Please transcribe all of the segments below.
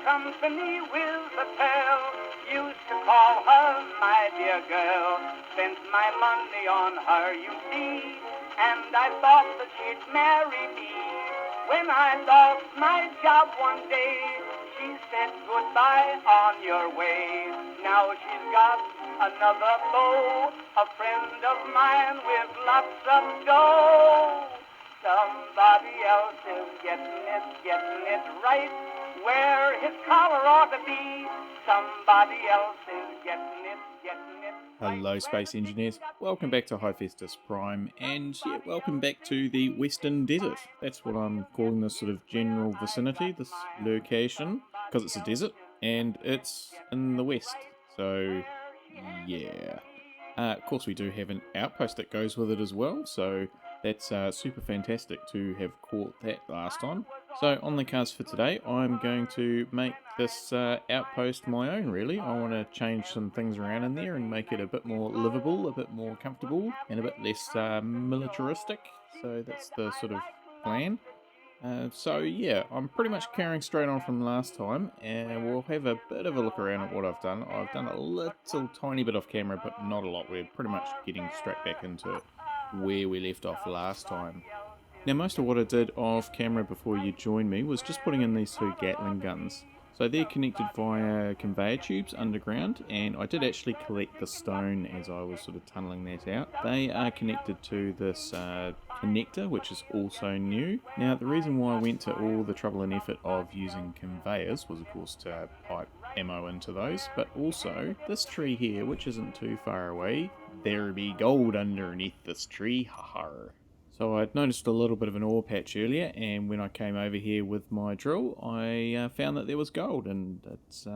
company with the pearl. Used to call her my dear girl. Spent my money on her, you see, and I thought that she'd marry me. When I lost my job one day, she said goodbye on your way. Now she's got another beau, a friend of mine with lots of dough. Somebody else is getting it right where his collar ought to be. Somebody else is getting it right. Hello, space engineers. Welcome back to Hephaestus Prime, and yeah, welcome back to the Western Desert. That's what I'm calling this sort of general vicinity, this location, because it's a desert, and it's in the west. So, yeah. Of course, we do have an outpost that goes with it as well, so that's super fantastic to have caught that last time. So on the cards for today, I'm going to make this outpost my own, really. I want to change some things around in there and make it a bit more livable, a bit more comfortable, and a bit less militaristic. So that's the sort of plan. So yeah, I'm pretty much carrying straight on from last time, and we'll have a bit of a look around at what I've done. I've done a little tiny bit off camera, but not a lot. We're pretty much getting straight back into where we left off last time. Now, most of what I did off camera before you joined me was just putting in these two Gatling guns. So they're connected via conveyor tubes underground, and I did actually collect the stone as I was sort of tunneling that out. They are connected to this connector, which is also new. Now, the reason why I went to all the trouble and effort of using conveyors was, of course, to pipe ammo into those, but also this tree here, which isn't too far away. There be gold underneath this tree, haha. So I'd noticed a little bit of an ore patch earlier, and when I came over here with my drill, I found that there was gold, and it's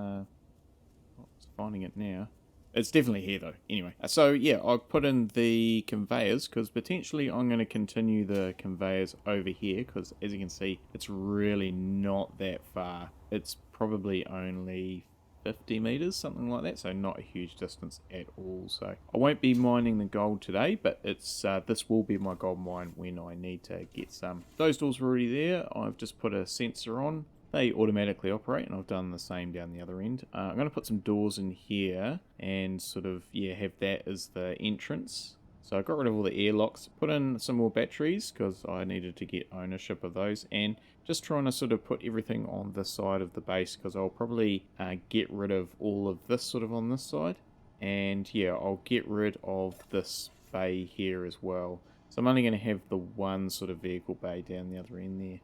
finding it now. It's definitely here though. Anyway, so yeah, I've put in the conveyors because potentially I'm going to continue the conveyors over here because, as you can see, it's really not that far. It's probably only 50 meters, something like that, so not a huge distance at all. So I won't be mining the gold today, but it's this will be my gold mine when I need to get some. Those doors are already there. I've just put a sensor on. They automatically operate, and I've done the same down the other end. I'm going to put some doors in here and sort of, yeah, have that as the entrance. So I got rid of all the airlocks, put in some more batteries because I needed to get ownership of those, and just trying to sort of put everything on this side of the base because I'll probably get rid of all of this sort of on this side, and yeah, I'll get rid of this bay here as well. So I'm only going to have the one sort of vehicle bay down the other end there.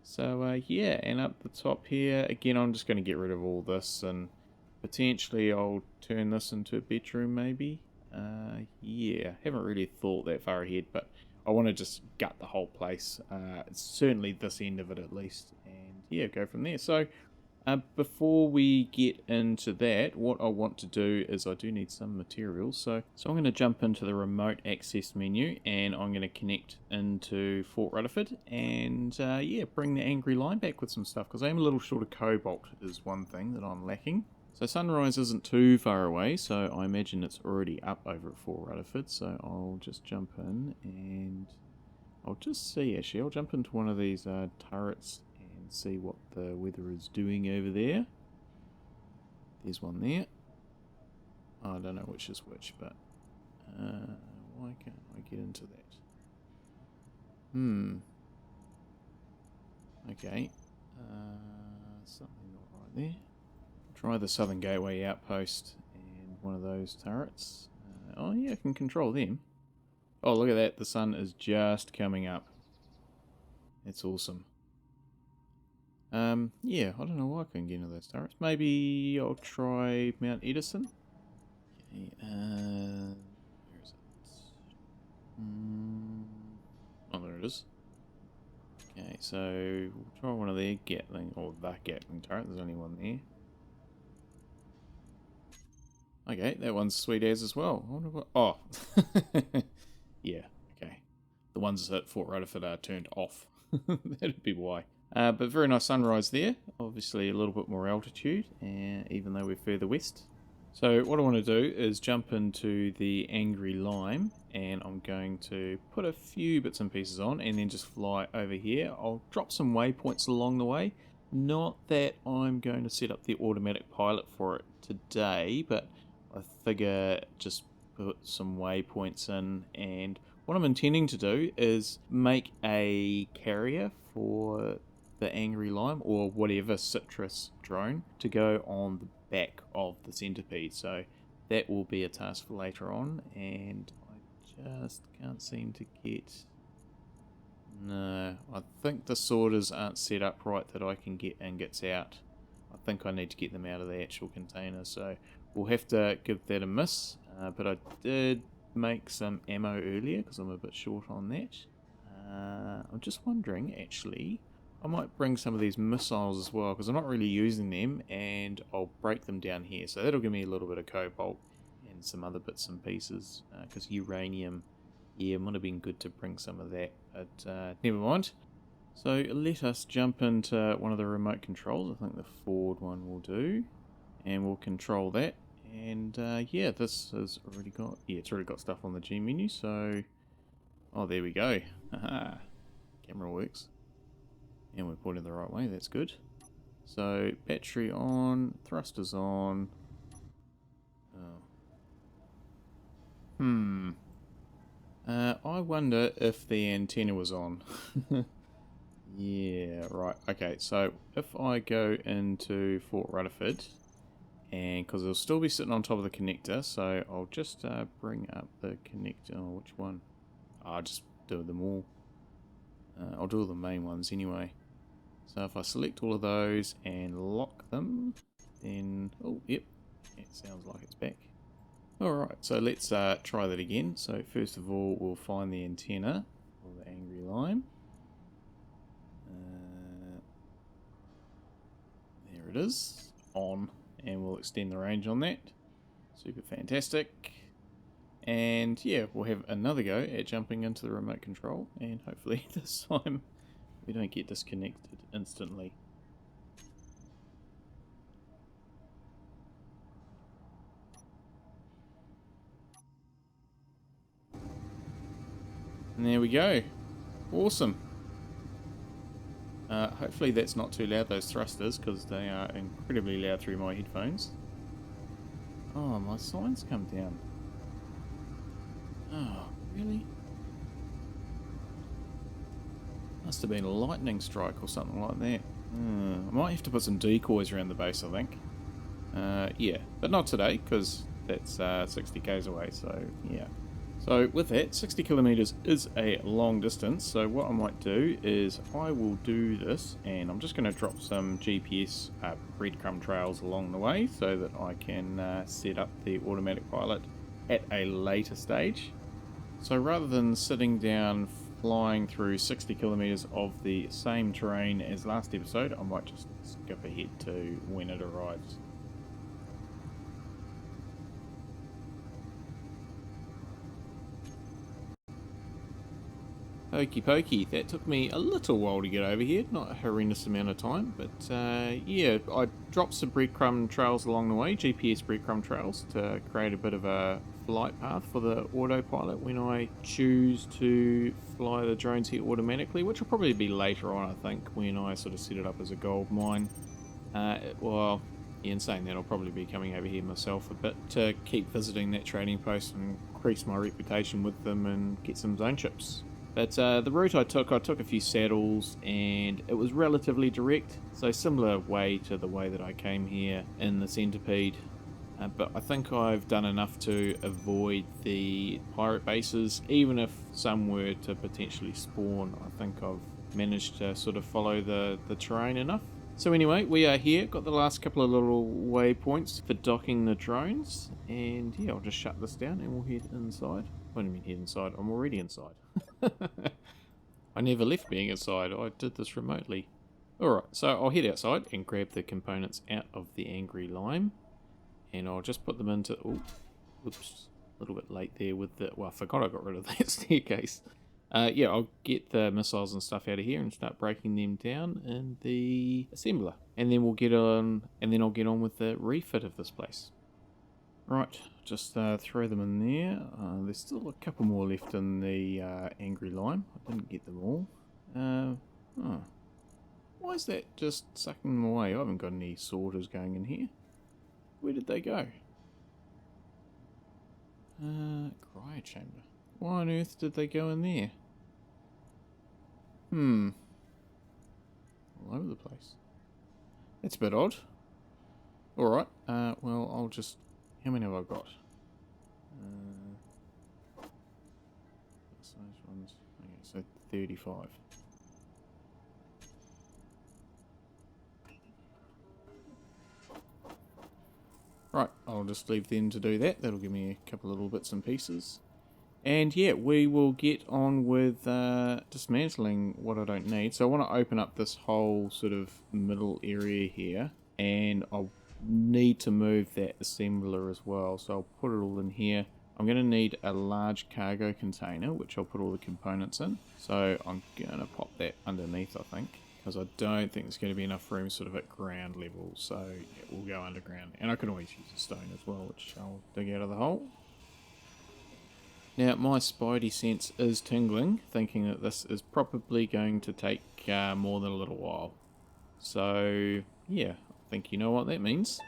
So yeah, and up the top here, again, I'm just going to get rid of all this, and potentially I'll turn this into a bedroom maybe. Yeah, haven't really thought that far ahead, but I want to just gut the whole place, certainly this end of it at least, and yeah, go from there. So before we get into that, what I want to do is I do need some materials, so I'm going to jump into the remote access menu, and I'm going to connect into Fort Rutherford, and yeah, bring the angry line back with some stuff, because I am a little short of cobalt is one thing that I'm lacking. So sunrise isn't too far away, so I imagine it's already up over at Fort Rutherford, so I'll just jump in and I'll just see, actually, I'll jump into one of these turrets and see what the weather is doing over there. There's one there. I don't know which is which, but why can't I get into that? Okay, something not right there. Try the Southern Gateway Outpost and one of those turrets. Oh yeah, I can control them. Oh, look at that, the sun is just coming up. That's awesome. Yeah, I don't know why I couldn't get into those turrets. Maybe I'll try Mount Edison. Okay, where is it? Oh, there it is. Okay, so we'll try one of their Gatling, or the Gatling turret, there's only one there. Okay, that one's sweet as well. I wonder what... Oh. Yeah, okay. The ones at Fort Rutherford are turned off. That'd be why. But very nice sunrise there. Obviously a little bit more altitude, even though we're further west. So what I want to do is jump into the Angry Lime, and I'm going to put a few bits and pieces on and then just fly over here. I'll drop some waypoints along the way, Not that I'm going to set up the automatic pilot for it today, but I figure just put some waypoints in, and what I'm intending to do is make a carrier for the Angry Lime or whatever citrus drone to go on the back of the Centipede. So that will be a task for later on, and I just can't seem to get... No, I think the sorters aren't set up right that I can get ingots out. I think I need to get them out of the actual container, so we'll have to give that a miss. But I did make some ammo earlier because I'm a bit short on that. I'm just wondering, actually, I might bring some of these missiles as well because I'm not really using them, and I'll break them down here. So that'll give me a little bit of cobalt and some other bits and pieces because uranium... Yeah, it might have been good to bring some of that, but never mind. So let us jump into one of the remote controls. I think the forward one will do, and we'll control that. And yeah, this has already got... Yeah, it's already got stuff on the G menu, so... Oh, there we go. Haha. Camera works. And we're pointing the right way, that's good. So, battery on, thrusters on. Oh. I wonder if the antenna was on. Yeah, right. Okay, so if I go into Fort Rutherford, and because it'll still be sitting on top of the connector, so I'll just bring up the connector. Oh, which one? I'll just do them all. I'll do all the main ones anyway. So if I select all of those and lock them, then... Oh, yep. It sounds like it's back. Alright, so let's try that again. So first of all, we'll find the antenna for the Angry Lime. There it is, on, and we'll extend the range on that. Super fantastic. And yeah, we'll have another go at jumping into the remote control, and hopefully this time we don't get disconnected instantly. And there we go. Awesome. Hopefully that's not too loud, those thrusters, because they are incredibly loud through my headphones. Oh, my sign's come down. Oh, really? Must have been a lightning strike or something like that. I might have to put some decoys around the base, I think. Yeah, but not today, because that's 60 k's away, so yeah. So with that, 60 kilometers is a long distance, so what I might do is I will do this, and I'm just going to drop some GPS breadcrumb trails along the way so that I can set up the automatic pilot at a later stage. So rather than sitting down flying through 60 kilometers of the same terrain as last episode, I might just skip ahead to when it arrives. Okie pokey, that took me a little while to get over here, not a horrendous amount of time, but yeah, I dropped some breadcrumb trails along the way, GPS breadcrumb trails, to create a bit of a flight path for the autopilot when I choose to fly the drones here automatically, which will probably be later on, I think, when I sort of set it up as a gold mine. Well, yeah, in saying that, I'll probably be coming over here myself a bit to keep visiting that trading post and increase my reputation with them and get some zone chips. But the route I took a few saddles, and it was relatively direct, so similar way to the way that I came here in the Centipede. But I think I've done enough to avoid the pirate bases, even if some were to potentially spawn. I think I've managed to sort of follow the terrain enough. So anyway, we are here, got the last couple of little waypoints for docking the drones, and yeah, I'll just shut this down and we'll head inside. What do you mean head inside? I'm already inside. I never left being inside, I did this remotely. Alright, so I'll head outside and grab the components out of the Angry Lime, and I'll just put them into... Oh, whoops, a little bit late there with the... Well, I forgot I got rid of that staircase. Yeah, I'll get the missiles and stuff out of here and start breaking them down in the assembler. And then we'll get on, and then I'll get on with the refit of this place. Right, just throw them in there. There's still a couple more left in the Angry Lime. I didn't get them all. Oh. Why is that just sucking them away? I haven't got any sorters going in here. Where did they go? Cryo chamber. Why on earth did they go in there? All over the place. That's a bit odd. Alright, well, I'll just... How many have I got? Those ones. Okay, so 35. Right, I'll just leave them to do that. That'll give me a couple of little bits and pieces. And yeah, we will get on with dismantling what I don't need. So I want to open up this whole sort of middle area here. And I'll need to move that assembler as well. So I'll put it all in here. I'm going to need a large cargo container, which I'll put all the components in. So I'm going to pop that underneath, I think. Because I don't think there's going to be enough room sort of at ground level. So yeah, we'll go underground. And I can always use a stone as well, which I'll dig out of the hole. Now, my spidey sense is tingling, thinking that this is probably going to take more than a little while. So, yeah, I think you know what that means.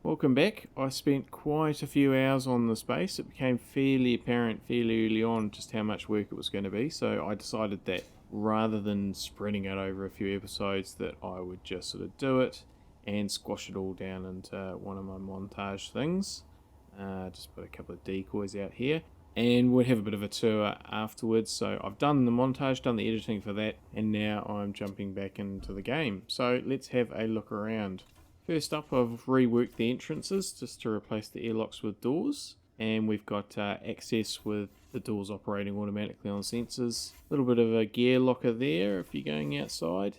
Welcome back. I spent quite a few hours on this base. It became fairly apparent fairly early on just how much work it was going to be, so I decided that rather than spreading it over a few episodes, that I would just sort of do it and squash it all down into one of my montage things. Just put a couple of decoys out here, and we'll have a bit of a tour afterwards. So I've done the montage, done the editing for that, and now I'm jumping back into the game. So let's have a look around. First up, I've reworked the entrances just to replace the airlocks with doors, and we've got access with the doors operating automatically on sensors. A little bit of a gear locker there if you're going outside,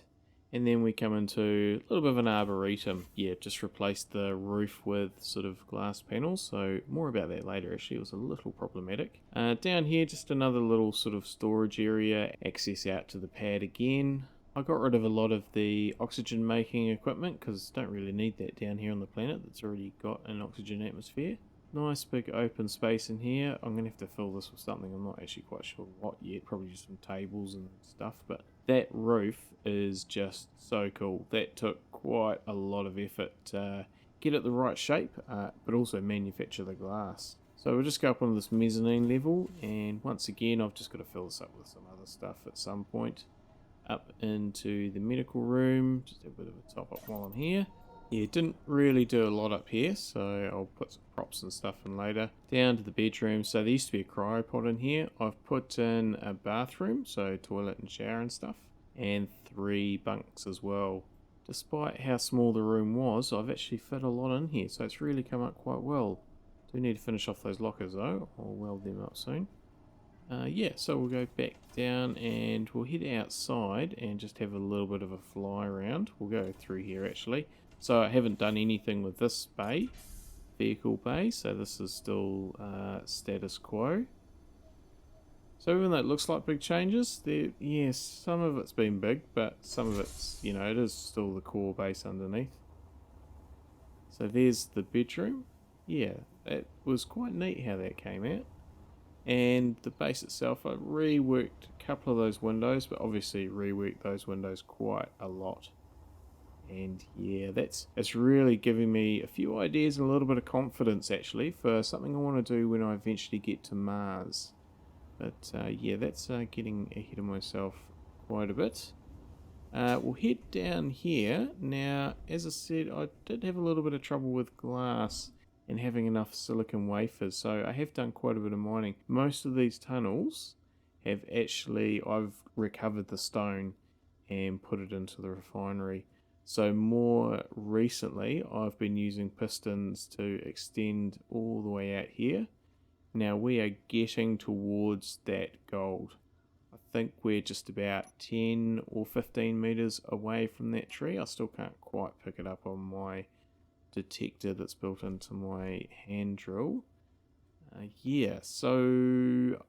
and then we come into a little bit of an arboretum. Yeah, just replaced the roof with sort of glass panels, so more about that later. Actually, it was a little problematic. Down here, just another little sort of storage area, access out to the pad again. I got rid of a lot of the oxygen making equipment because don't really need that down here on the planet that's already got an oxygen atmosphere. Nice big open space in here. I'm going to have to fill this with something. I'm not actually quite sure what yet. Probably just some tables and stuff. But that roof is just so cool. That took quite a lot of effort to get it the right shape, but also manufacture the glass. So we'll just go up on this mezzanine level, and once again I've just got to fill this up with some other stuff at some point. Up into the medical room, just a bit of a top up while I'm here. Yeah, didn't really do a lot up here, so I'll put some props and stuff in later. Down to the bedroom, so there used to be a cryopod in here. I've put in a bathroom, so toilet and shower and stuff, and 3 bunks as well. Despite how small the room was, I've actually fit a lot in here, so it's really come up quite well. Do need to finish off those lockers though, I'll weld them up soon. Yeah, so we'll go back down and we'll head outside and just have a little bit of a fly around. We'll go through here actually. So I haven't done anything with this bay, vehicle bay, so this is still status quo. So even though it looks like big changes, yes, some of it's been big, but some of it's, you know, it is still the core base underneath. So there's the bedroom. Yeah, it was quite neat how that came out. And the base itself, I reworked a couple of those windows, but obviously reworked those windows quite a lot. And yeah, it's really giving me a few ideas and a little bit of confidence actually for something I want to do when I eventually get to Mars. But yeah, that's getting ahead of myself quite a bit. We'll head down here. Now, as I said, I did have a little bit of trouble with glass and having enough silicon wafers, so I have done quite a bit of mining. Most of these tunnels have actually, I've recovered the stone and put it into the refinery. So more recently I've been using pistons to extend all the way out here. Now we are getting towards that gold. I think we're just about 10 or 15 meters away from that tree. I still can't quite pick it up on my detector that's built into my hand drill. Yeah, so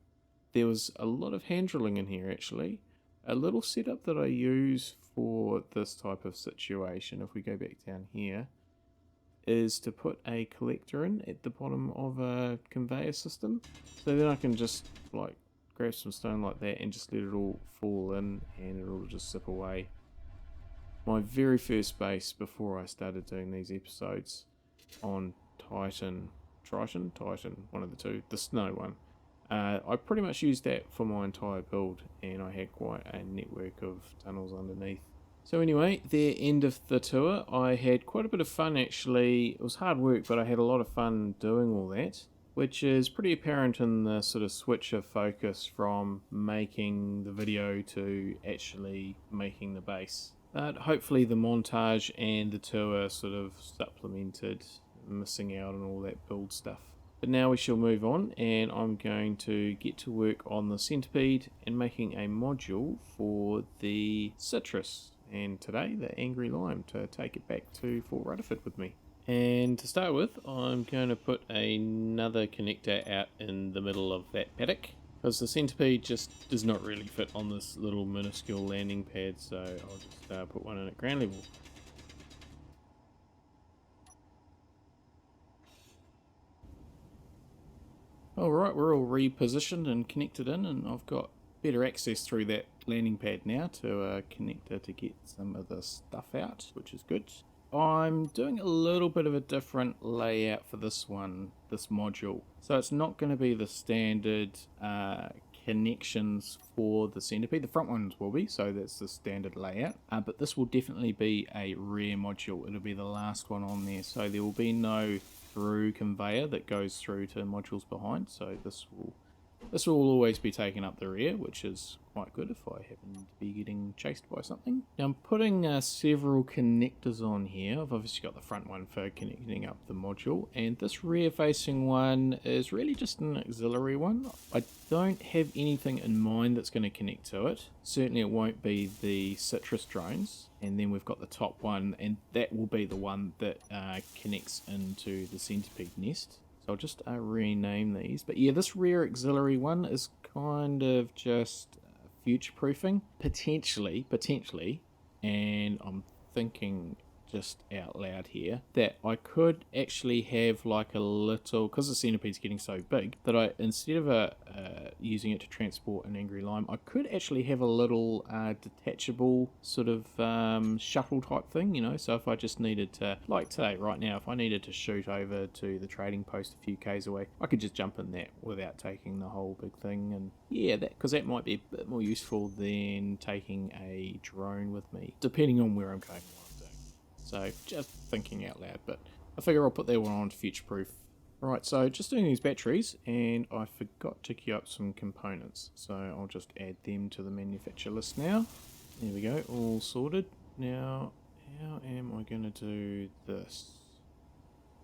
there was a lot of hand drilling in here actually. A little setup that I use for this type of situation, if we go back down here, is to put a collector in at the bottom of a conveyor system. So then I can just like grab some stone like that and just let it all fall in and it'll just zip away. My very first base before I started doing these episodes on Triton, one of the two, the snow one. I pretty much used that for my entire build and I had quite a network of tunnels underneath. So anyway, the end of the tour. I had quite a bit of fun actually. It was hard work, but I had a lot of fun doing all that, which is pretty apparent in the sort of switch of focus from making the video to actually making the base. But hopefully the montage and the tour sort of supplemented missing out on all that build stuff. But now we shall move on, and I'm going to get to work on the Centipede and making a module for the citrus, and today the angry lime, to take it back to Fort Rutherford with me. And to start with, I'm going to put another connector out in the middle of that paddock, because the Centipede just does not really fit on this little minuscule landing pad, so I'll just put one in at ground level. Alright, we're all repositioned and connected in, and I've got better access through that landing pad now to a connector to get some of the stuff out, which is good. I'm doing a little bit of a different layout for this one, this module. So it's not going to be the standard connections for the Centipede. The front ones will be, so that's the standard layout. But this will definitely be a rear module. It'll be the last one on there, so there will be no through conveyor that goes through to modules behind. So this will always be taken up the rear, which is quite good if I happen to be getting chased by something. Now I'm putting several connectors on here. I've obviously got the front one for connecting up the module, and this rear facing one is really just an auxiliary one. I don't have anything in mind that's going to connect to it. Certainly it won't be the citrus drones. And then we've got the top one, and that will be the one that connects into the Centipede nest. So I'll just rename these. But yeah, this rear auxiliary one is kind of just future-proofing, potentially, and I'm thinking just out loud here that I could actually have like a little, because the Centipede's getting so big, that I, instead of using it to transport an angry lime, I could actually have a little detachable sort of shuttle type thing, you know. So if I just needed to, like today, right now, if I needed to shoot over to the trading post a few k's away, I could just jump in that without taking the whole big thing. And yeah, that, because that might be a bit more useful than taking a drone with me, depending on where I'm going. So just thinking out loud, but I figure I'll put that one on to future-proof. Right, so just doing these batteries, and I forgot to queue up some components, so I'll just add them to the manufacture list now. There we go, all sorted. Now, how am I going to do this?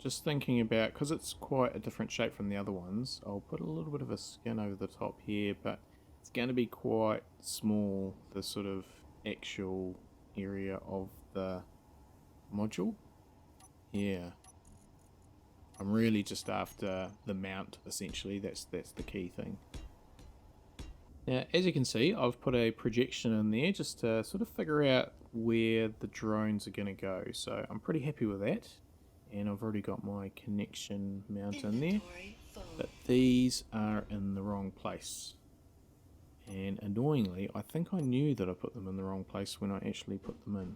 Just thinking about, because it's quite a different shape from the other ones, I'll put a little bit of a skin over the top here, but it's going to be quite small, the sort of actual area of the module. Yeah, I'm really just after the mount, essentially. That's the key thing. Now, as you can see, I've put a projection in there just to sort of figure out where the drones are going to go. So I'm pretty happy with that, and I've already got my connection mount in there, but these are in the wrong place. And annoyingly, I think I knew that I put them in the wrong place when I actually put them in.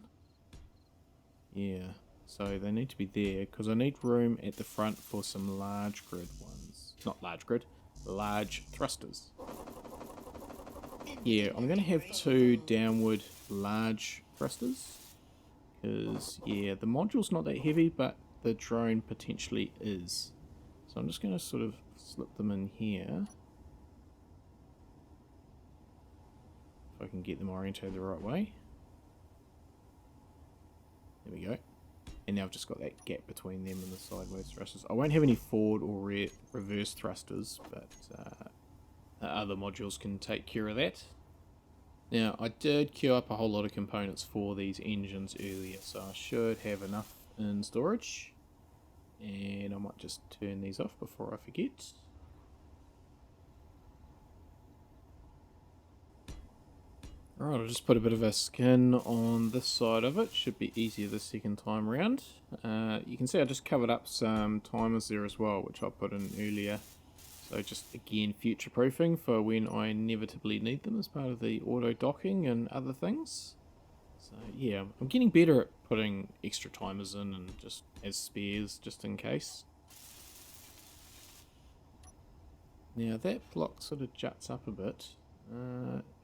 Yeah, so they need to be there, because I need room at the front for some large grid ones. Not large grid, large thrusters. Yeah, I'm going to have 2 downward large thrusters, because, yeah, the module's not that heavy, but the drone potentially is. So I'm just going to sort of slip them in here. If I can get them oriented the right way. There we go. And now I've just got that gap between them and the sideways thrusters. I won't have any forward or reverse thrusters, but other modules can take care of that. Now, I did queue up a whole lot of components for these engines earlier, so I should have enough in storage. And I might just turn these off before I forget. Alright, I'll just put a bit of a skin on this side of it. Should be easier the second time around. You can see I just covered up some timers there as well, which I put in earlier. So just again future proofing for when I inevitably need them as part of the auto docking and other things. So yeah, I'm getting better at putting extra timers in and just as spares just in case. Now that block sort of juts up a bit.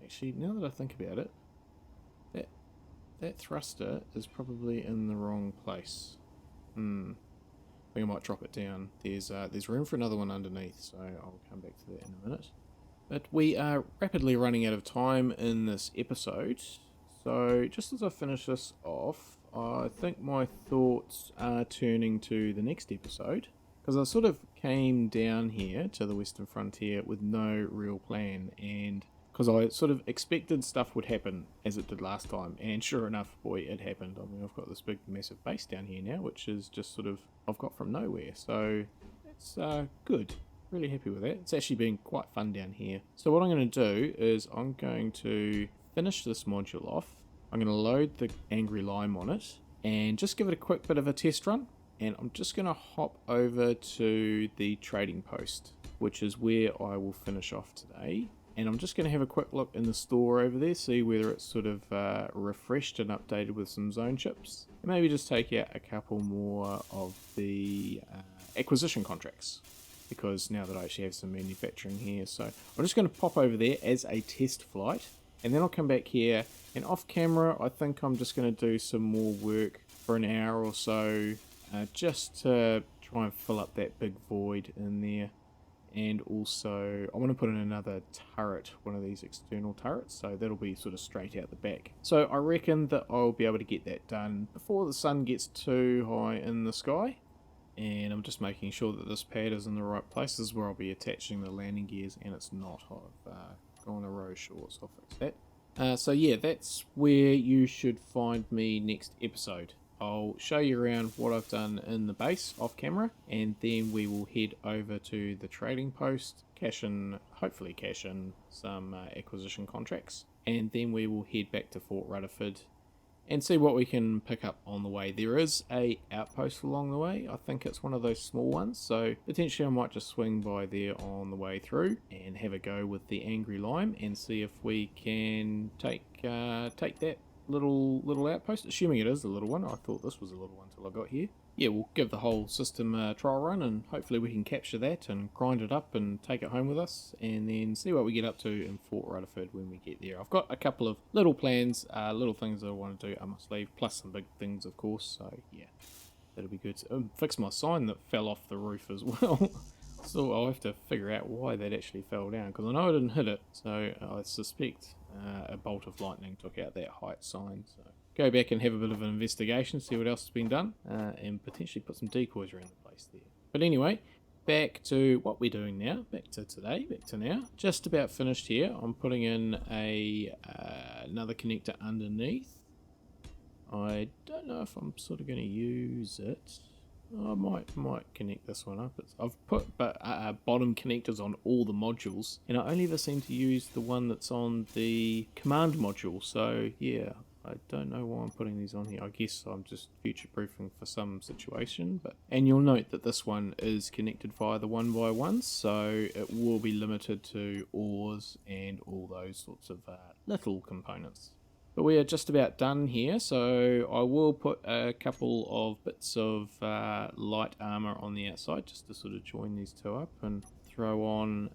Actually, now that I think about it, that that thruster is probably in the wrong place. I think I might drop it down. There's room for another one underneath, so I'll come back to that in a minute. But we are rapidly running out of time in this episode, so just as I finish this off, I think my thoughts are turning to the next episode, because I sort of came down here to the Western Frontier with no real plan, and because I sort of expected stuff would happen as it did last time, and sure enough, boy, it happened. I mean, I've got this big massive base down here now, which is just sort of, I've got from nowhere, so that's good. Really happy with that. It's actually been quite fun down here. So what I'm going to do is I'm going to finish this module off. I'm going to load the Angry Lime on it and just give it a quick bit of a test run. And I'm just going to hop over to the trading post, which is where I will finish off today. And I'm just going to have a quick look in the store over there, see whether it's sort of refreshed and updated with some zone chips. And maybe just take out a couple more of the acquisition contracts, because now that I actually have some manufacturing here. So I'm just going to pop over there as a test flight, and then I'll come back here, and off camera I think I'm just going to do some more work for an hour or so, just to try and fill up that big void in there. And also I want to put in another turret, one of these external turrets, so that'll be sort of straight out the back. So I reckon that I'll be able to get that done before the sun gets too high in the sky. And I'm just making sure that this pad is in the right place. This is where I'll be attaching the landing gears, and it's not. I've gone a row short, so I'll fix that. So yeah, that's where you should find me next episode. I'll show you around what I've done in the base off camera, and then we will head over to the trading post, hopefully cash in some acquisition contracts, and then we will head back to Fort Rutherford and see what we can pick up on the way. There is a outpost along the way. I think it's one of those small ones, so potentially I might just swing by there on the way through and have a go with the Angry Lime and see if we can take that little outpost, assuming it is a little one. I thought this was a little one till I got here. Yeah, we'll give the whole system a trial run, and hopefully we can capture that and grind it up and take it home with us, and then see what we get up to in Fort Rutherford when we get there. I've got a couple of little plans, little things that I want to do up my sleeve, plus some big things, of course, so yeah, that'll be good. Fix my sign that fell off the roof as well. So I'll have to figure out why that actually fell down, because I know I didn't hit it, so I suspect a bolt of lightning took out that height sign. So go back and have a bit of an investigation, see what else has been done, and potentially put some decoys around the place there. But anyway, back to what we're doing now, back to today, back to now. Just about finished here. I'm putting in another connector underneath. I don't know if I'm sort of going to use it. I might connect this one up. I've put bottom connectors on all the modules, and I only ever seem to use the one that's on the command module. So yeah, I don't know why I'm putting these on here. I guess I'm just future-proofing for some situation. And you'll note that this one is connected via the 1x1, so it will be limited to ores and all those sorts of little components. But we are just about done here, so I will put a couple of bits of light armor on the outside just to sort of join these two up, and throw on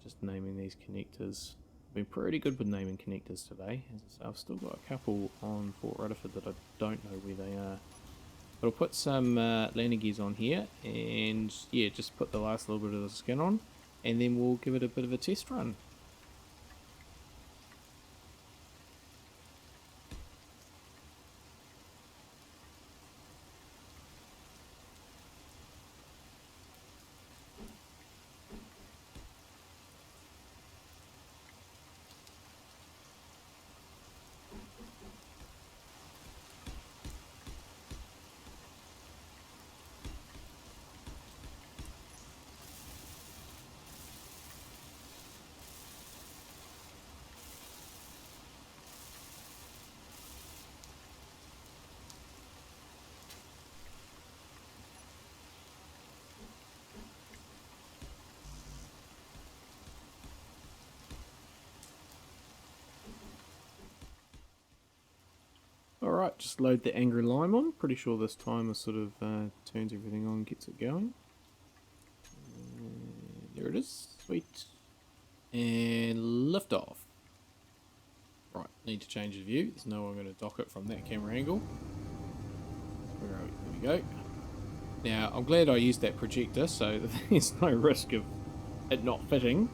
just naming these connectors. I've been pretty good with naming connectors today. As I say, I've still got a couple on Fort Rutherford that I don't know where they are. But I'll put some landing gears on here, and yeah, just put the last little bit of the skin on, and then we'll give it a bit of a test run. Alright, just load the Angry Lime on. Pretty sure this timer sort of turns everything on, gets it going. There it is. Sweet. And lift off. Right, need to change the view. There's no way I'm going to dock it from that camera angle. Where are we? There we go. Now, I'm glad I used that projector, so there's no risk of it not fitting.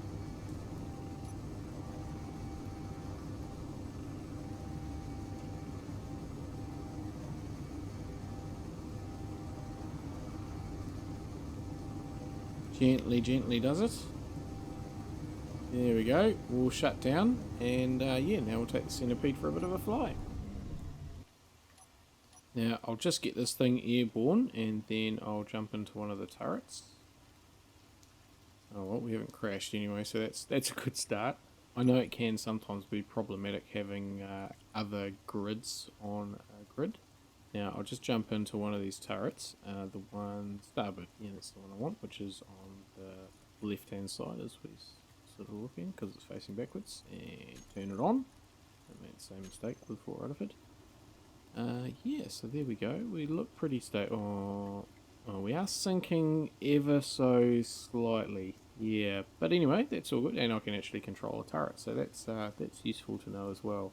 Gently does it. There we go. We'll shut down, and yeah, now we'll take the Centipede for a bit of a fly. Now, I'll just get this thing airborne, and then I'll jump into one of the turrets. Oh well, we haven't crashed anyway, so that's a good start. I know it can sometimes be problematic having other grids on a grid. Now, I'll just jump into one of these turrets, the one starboard, yeah, that's the one I want, which is on the left-hand side as we sort of looking, because it's facing backwards, and turn it on. I made the same mistake with Fort Rutherford. Yeah, so there we go. We look pretty stable. Oh, we are sinking ever so slightly. Yeah, but anyway, that's all good, and I can actually control a turret, so that's useful to know as well.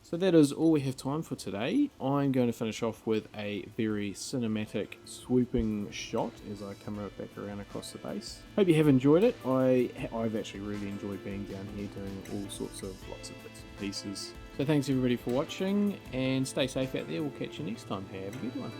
So that is all we have time for today. I'm going to finish off with a very cinematic swooping shot as I come back around across the base. Hope you have enjoyed it. I've actually really enjoyed being down here doing all sorts of lots of bits and pieces. So thanks everybody for watching, and stay safe out there. We'll catch you next time. Have a good one.